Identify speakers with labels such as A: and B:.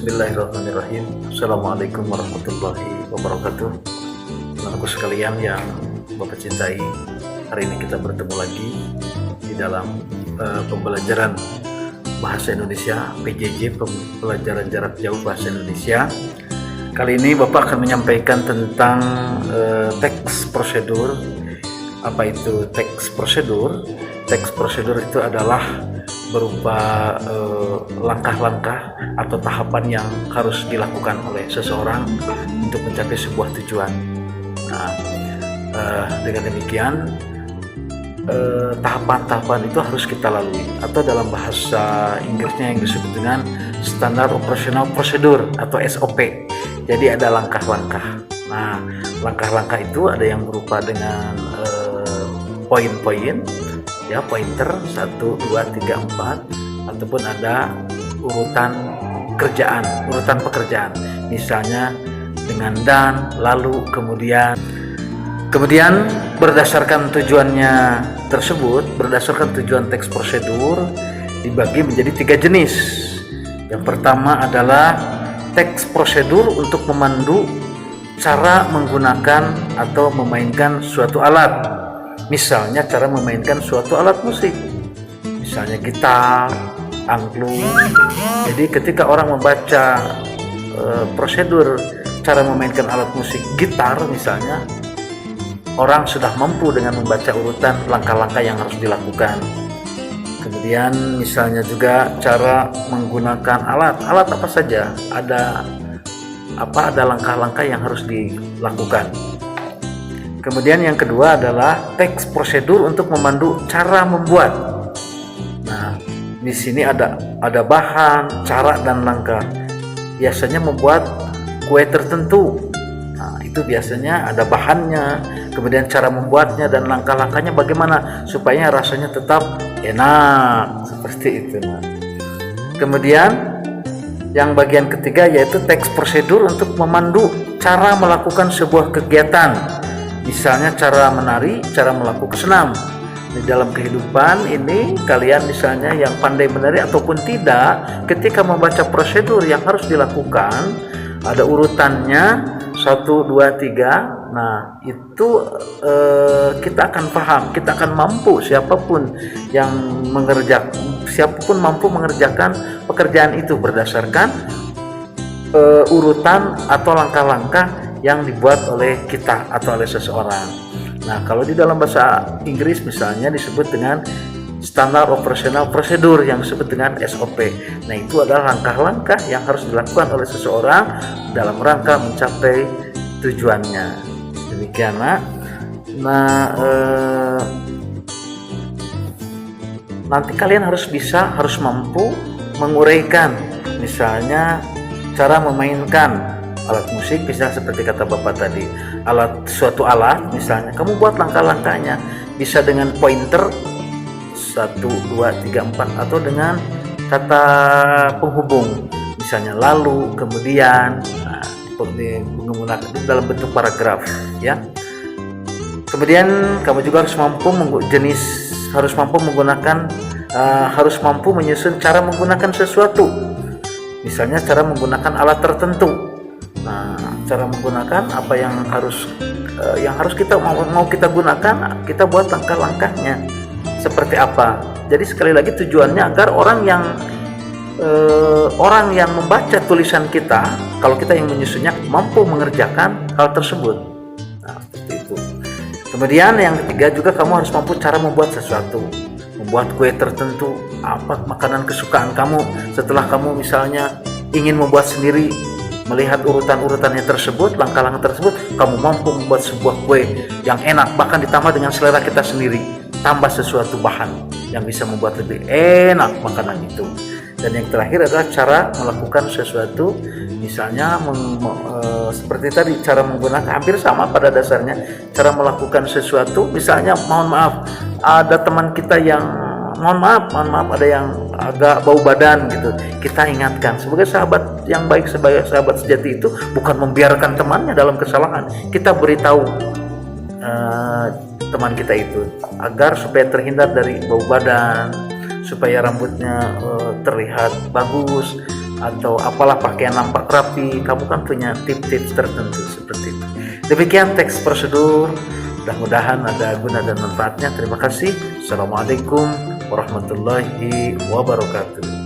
A: Bismillahirrahmanirrahim. Assalamualaikum warahmatullahi wabarakatuh. Teman-temanku sekalian yang Bapak cintai, hari ini kita bertemu lagi di dalam pembelajaran Bahasa Indonesia PJJ, pembelajaran jarak jauh Bahasa Indonesia. Kali ini Bapak akan menyampaikan tentang teks prosedur. Apa itu teks prosedur? Teks prosedur itu adalah berupa langkah-langkah atau tahapan yang harus dilakukan oleh seseorang untuk mencapai sebuah tujuan. Nah, dengan demikian tahapan-tahapan itu harus kita lalui, atau dalam bahasa Inggrisnya yang disebut dengan Standard Operational Procedure atau SOP. Jadi ada langkah-langkah. Nah, langkah-langkah itu ada yang berupa dengan poin-poin, ya, pointer 1, 2, 3, 4, ataupun ada urutan pekerjaan, misalnya dengan dan, lalu, kemudian berdasarkan tujuannya tersebut, berdasarkan tujuan teks prosedur dibagi menjadi 3 jenis. Yang pertama adalah teks prosedur untuk memandu cara menggunakan atau memainkan suatu alat. Misalnya cara memainkan suatu alat musik, misalnya gitar, angklung. Jadi ketika orang membaca prosedur cara memainkan alat musik gitar misalnya, orang sudah mampu dengan membaca urutan langkah-langkah yang harus dilakukan. Kemudian misalnya juga cara menggunakan alat apa saja, ada langkah-langkah yang harus dilakukan. Kemudian yang kedua adalah teks prosedur untuk memandu cara membuat. Nah, di sini ada bahan, cara, dan langkah. Biasanya membuat kue tertentu. Nah, itu biasanya ada bahannya, kemudian cara membuatnya dan langkah-langkahnya bagaimana supaya rasanya tetap enak, seperti itu. Nah, kemudian yang bagian ketiga yaitu teks prosedur untuk memandu cara melakukan sebuah kegiatan. Misalnya cara menari, cara melakukan senam. Di dalam kehidupan ini, kalian misalnya yang pandai menari ataupun tidak, ketika membaca prosedur yang harus dilakukan, ada urutannya 1, 2, 3. Nah, itu kita akan paham, kita akan mampu, siapapun mampu mengerjakan pekerjaan itu berdasarkan urutan atau langkah-langkah yang dibuat oleh kita atau oleh seseorang. Nah, kalau di dalam bahasa Inggris misalnya disebut dengan Standard Operational Procedure yang disebut dengan SOP. Nah, itu adalah langkah-langkah yang harus dilakukan oleh seseorang dalam rangka mencapai tujuannya. Demikian, Nak. Nah, nanti kalian harus mampu menguraikan, misalnya cara memainkan alat musik, bisa seperti kata Bapak tadi, suatu alat misalnya, kamu buat langkah-langkahnya, bisa dengan pointer 1, 2, 3, 4, atau dengan kata penghubung, misalnya lalu, kemudian, menggunakan dalam bentuk paragraf, ya. Kemudian kamu juga harus mampu menyusun cara menggunakan sesuatu, misalnya cara menggunakan alat tertentu. Nah, cara menggunakan apa yang harus kita mau kita gunakan, kita buat langkah-langkahnya seperti apa. Jadi sekali lagi tujuannya agar orang yang membaca tulisan kita, kalau kita yang menyusunnya, mampu mengerjakan hal tersebut. Nah, seperti itu. Kemudian yang ketiga juga kamu harus mampu cara membuat sesuatu, membuat kue tertentu, apa makanan kesukaan kamu. Setelah kamu misalnya ingin membuat sendiri, melihat urutan-urutannya tersebut, langkah-langkah tersebut, kamu mampu membuat sebuah kue yang enak, bahkan ditambah dengan selera kita sendiri, tambah sesuatu bahan yang bisa membuat lebih enak makanan itu. Dan yang terakhir adalah cara melakukan sesuatu, misalnya seperti tadi, cara menggunakan, hampir sama pada dasarnya, cara melakukan sesuatu, misalnya mohon maaf, ada teman kita yang mohon maaf ada yang agak bau badan gitu, kita ingatkan sebagai sahabat yang baik, sebagai sahabat sejati itu bukan membiarkan temannya dalam kesalahan. Kita beritahu teman kita itu agar supaya terhindar dari bau badan, supaya rambutnya terlihat bagus, atau apalah pakaian nampak rapi, kamu kan punya tips-tips tertentu seperti itu. Demikian teks prosedur, mudah-mudahan ada guna dan manfaatnya. Terima kasih. Assalamualaikum warahmatullahi wabarakatuh.